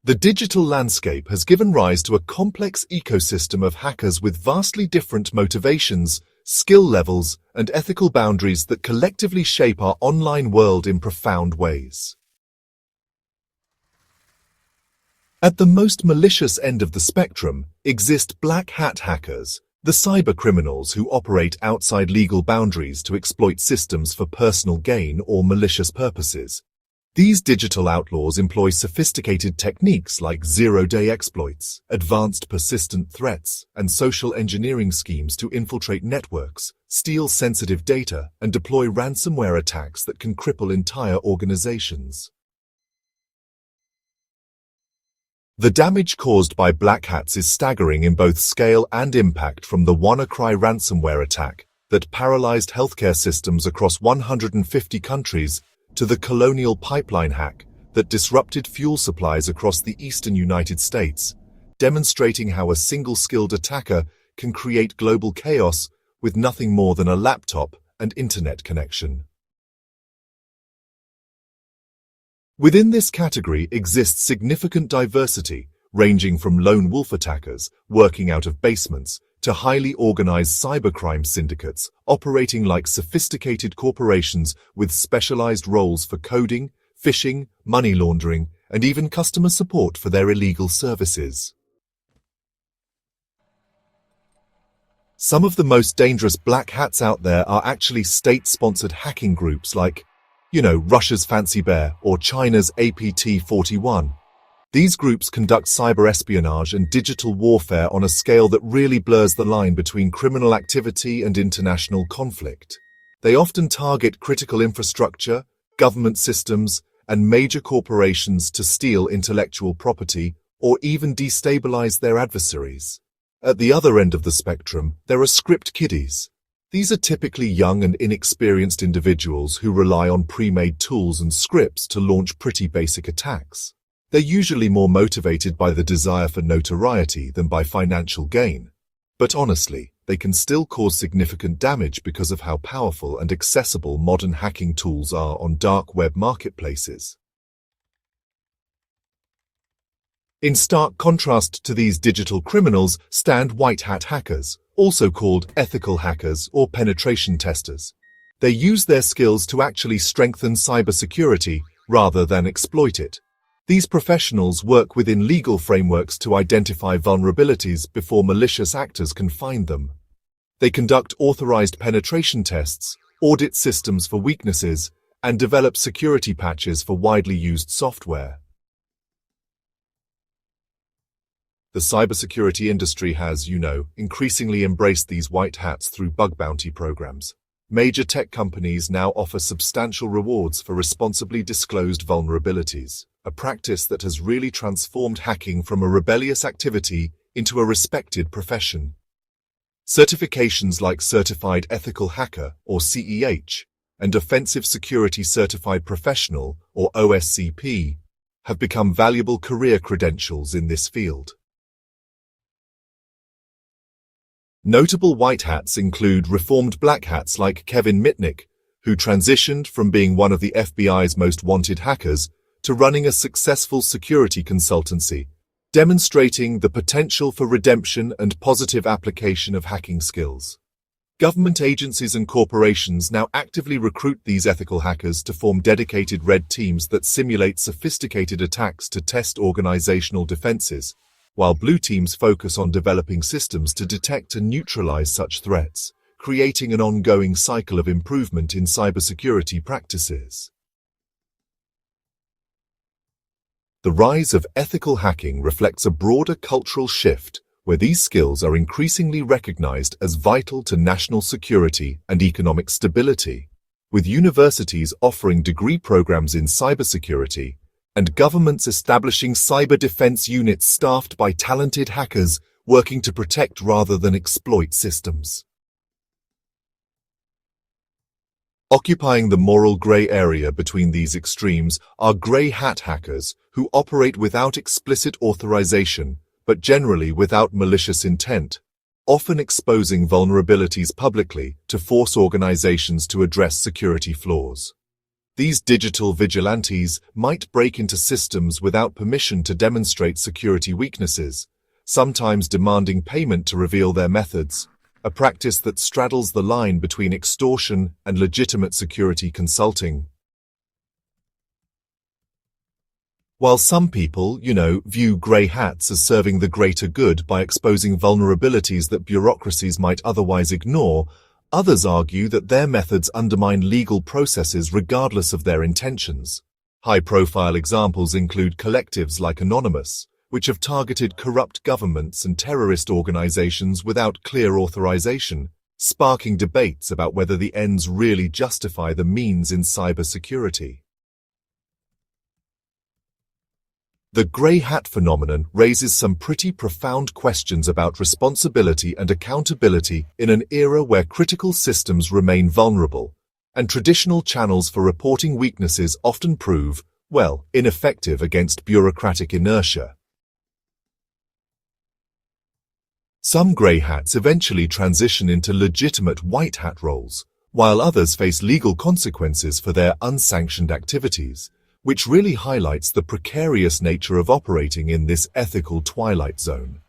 The digital landscape has given rise to a complex ecosystem of hackers with vastly different motivations, skill levels, and ethical boundaries that collectively shape our online world in profound ways. At the most malicious end of the spectrum exist black hat hackers, the cybercriminals who operate outside legal boundaries to exploit systems for personal gain or malicious purposes. These digital outlaws employ sophisticated techniques like zero-day exploits, advanced persistent threats, and social engineering schemes to infiltrate networks, steal sensitive data, and deploy ransomware attacks that can cripple entire organizations. The damage caused by black hats is staggering in both scale and impact, from the WannaCry ransomware attack that paralyzed healthcare systems across 150 countries to the Colonial Pipeline hack that disrupted fuel supplies across the eastern United States, demonstrating how a single skilled attacker can create global chaos with nothing more than a laptop and internet connection. Within this category exists significant diversity, ranging from lone wolf attackers working out of basements to highly organized cybercrime syndicates operating like sophisticated corporations with specialized roles for coding, phishing, money laundering, and even customer support for their illegal services. Some of the most dangerous black hats out there are actually state-sponsored hacking groups like, Russia's Fancy Bear or China's APT-41. These groups conduct cyber espionage and digital warfare on a scale that really blurs the line between criminal activity and international conflict. They often target critical infrastructure, government systems, and major corporations to steal intellectual property or even destabilize their adversaries. At the other end of the spectrum, there are script kiddies. These are typically young and inexperienced individuals who rely on pre-made tools and scripts to launch pretty basic attacks. They're usually more motivated by the desire for notoriety than by financial gain. But honestly, they can still cause significant damage because of how powerful and accessible modern hacking tools are on dark web marketplaces. In stark contrast to these digital criminals stand white hat hackers, also called ethical hackers or penetration testers. They use their skills to actually strengthen cybersecurity rather than exploit it. These professionals work within legal frameworks to identify vulnerabilities before malicious actors can find them. They conduct authorized penetration tests, audit systems for weaknesses, and develop security patches for widely used software. The cybersecurity industry has, increasingly embraced these white hats through bug bounty programs. Major tech companies now offer substantial rewards for responsibly disclosed vulnerabilities, a practice that has really transformed hacking from a rebellious activity into a respected profession. Certifications like Certified Ethical Hacker, or CEH, and Offensive Security Certified Professional, or OSCP, have become valuable career credentials in this field. Notable white hats include reformed black hats like Kevin Mitnick, who transitioned from being one of the FBI's most wanted hackers to running a successful security consultancy, demonstrating the potential for redemption and positive application of hacking skills. Government agencies and corporations now actively recruit these ethical hackers to form dedicated red teams that simulate sophisticated attacks to test organizational defenses, while blue teams focus on developing systems to detect and neutralize such threats, creating an ongoing cycle of improvement in cybersecurity practices. The rise of ethical hacking reflects a broader cultural shift where these skills are increasingly recognized as vital to national security and economic stability, with universities offering degree programs in cybersecurity and governments establishing cyber defense units staffed by talented hackers working to protect rather than exploit systems. Occupying the moral gray area between these extremes are gray hat hackers who operate without explicit authorization, but generally without malicious intent, often exposing vulnerabilities publicly to force organizations to address security flaws. These digital vigilantes might break into systems without permission to demonstrate security weaknesses, sometimes demanding payment to reveal their methods, a practice that straddles the line between extortion and legitimate security consulting. While some people, view grey hats as serving the greater good by exposing vulnerabilities that bureaucracies might otherwise ignore, others argue that their methods undermine legal processes regardless of their intentions. High-profile examples include collectives like Anonymous, which have targeted corrupt governments and terrorist organizations without clear authorization, sparking debates about whether the ends really justify the means in cybersecurity. The grey hat phenomenon raises some pretty profound questions about responsibility and accountability in an era where critical systems remain vulnerable, and traditional channels for reporting weaknesses often prove, ineffective against bureaucratic inertia. Some grey hats eventually transition into legitimate white hat roles, while others face legal consequences for their unsanctioned activities, which really highlights the precarious nature of operating in this ethical twilight zone.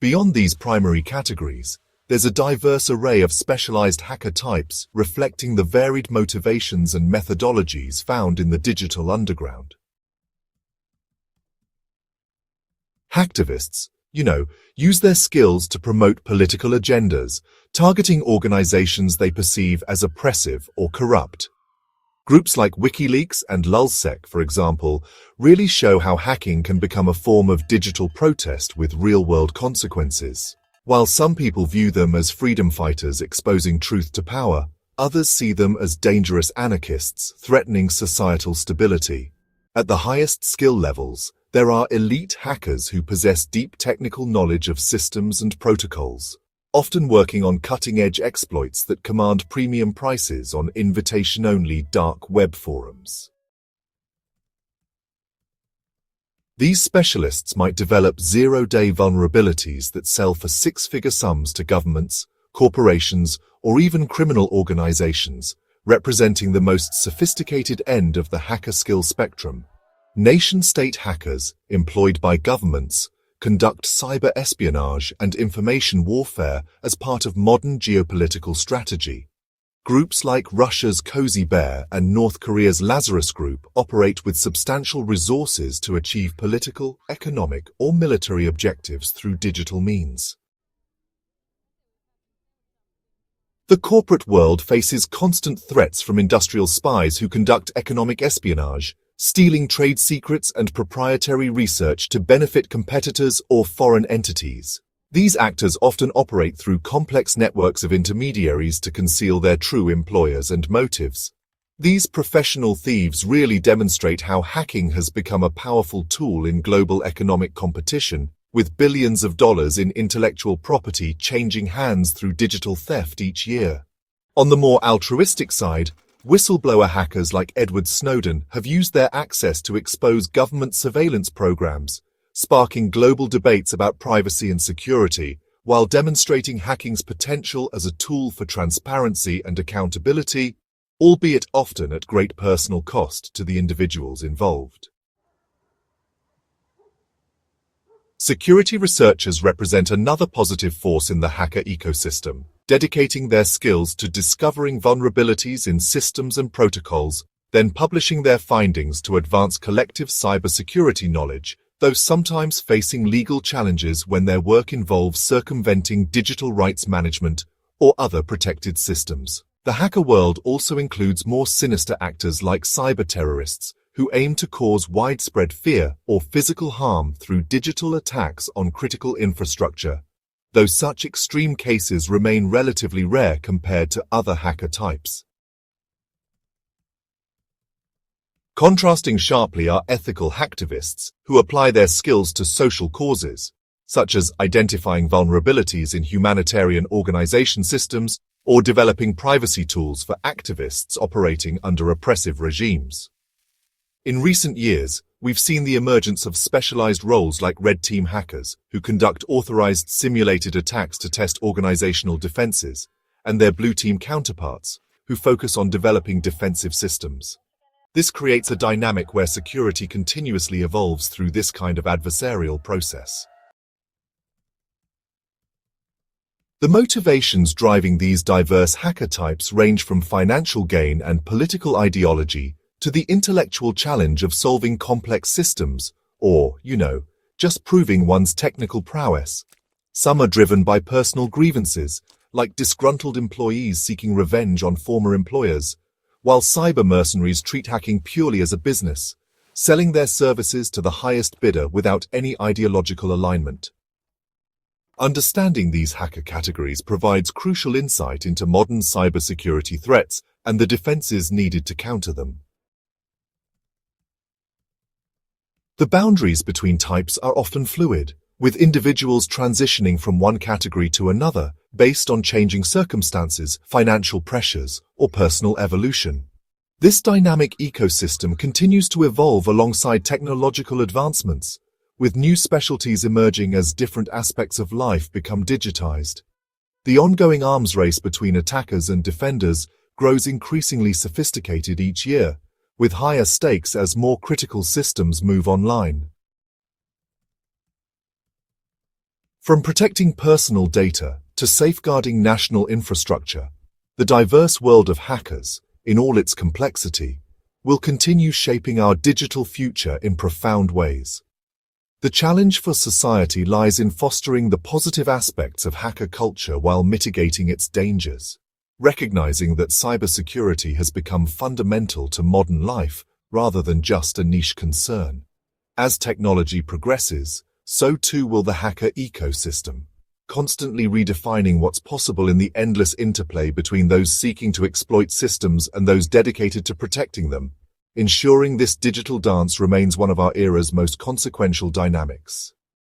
Beyond these primary categories, there's a diverse array of specialized hacker types reflecting the varied motivations and methodologies found in the digital underground. Hacktivists, use their skills to promote political agendas, targeting organizations they perceive as oppressive or corrupt. Groups like WikiLeaks and lulzsec, for example, really show how hacking can become a form of digital protest with real-world consequences. While some people view them as freedom fighters exposing truth to power, others see them as dangerous anarchists threatening societal stability. At the highest skill levels, there are elite hackers who possess deep technical knowledge of systems and protocols, often working on cutting-edge exploits that command premium prices on invitation-only dark web forums. These specialists might develop zero-day vulnerabilities that sell for six-figure sums to governments, corporations, or even criminal organizations, representing the most sophisticated end of the hacker skill spectrum. Nation-state hackers, employed by governments, conduct cyber espionage and information warfare as part of modern geopolitical strategy. Groups like Russia's Cozy Bear and North Korea's Lazarus Group operate with substantial resources to achieve political, economic, or military objectives through digital means. The corporate world faces constant threats from industrial spies who conduct economic espionage, stealing trade secrets and proprietary research to benefit competitors or foreign entities. These actors often operate through complex networks of intermediaries to conceal their true employers and motives. These professional thieves really demonstrate how hacking has become a powerful tool in global economic competition, with billions of dollars in intellectual property changing hands through digital theft each year. On the more altruistic side, whistleblower hackers like Edward Snowden have used their access to expose government surveillance programs, sparking global debates about privacy and security, while demonstrating hacking's potential as a tool for transparency and accountability, albeit often at great personal cost to the individuals involved. Security researchers represent another positive force in the hacker ecosystem, dedicating their skills to discovering vulnerabilities in systems and protocols, then publishing their findings to advance collective cybersecurity knowledge, though sometimes facing legal challenges when their work involves circumventing digital rights management or other protected systems. The hacker world also includes more sinister actors like cyber-terrorists, who aim to cause widespread fear or physical harm through digital attacks on critical infrastructure, though such extreme cases remain relatively rare compared to other hacker types. Contrasting sharply are ethical hacktivists, who apply their skills to social causes, such as identifying vulnerabilities in humanitarian organization systems or developing privacy tools for activists operating under oppressive regimes. In recent years, we've seen the emergence of specialized roles like red team hackers, who conduct authorized simulated attacks to test organizational defenses, and their blue team counterparts, who focus on developing defensive systems. This creates a dynamic where security continuously evolves through this kind of adversarial process. The motivations driving these diverse hacker types range from financial gain and political ideology to the intellectual challenge of solving complex systems, or, just proving one's technical prowess. Some are driven by personal grievances, like disgruntled employees seeking revenge on former employers, while cyber mercenaries treat hacking purely as a business, selling their services to the highest bidder without any ideological alignment. Understanding these hacker categories provides crucial insight into modern cybersecurity threats and the defenses needed to counter them. The boundaries between types are often fluid, with individuals transitioning from one category to another based on changing circumstances, financial pressures, or personal evolution. This dynamic ecosystem continues to evolve alongside technological advancements, with new specialties emerging as different aspects of life become digitized. The ongoing arms race between attackers and defenders grows increasingly sophisticated each year, with higher stakes as more critical systems move online. From protecting personal data to safeguarding national infrastructure, the diverse world of hackers, in all its complexity, will continue shaping our digital future in profound ways. The challenge for society lies in fostering the positive aspects of hacker culture while mitigating its dangers, recognizing that cybersecurity has become fundamental to modern life rather than just a niche concern. As technology progresses, so too will the hacker ecosystem, constantly redefining what's possible in the endless interplay between those seeking to exploit systems and those dedicated to protecting them, ensuring this digital dance remains one of our era's most consequential dynamics.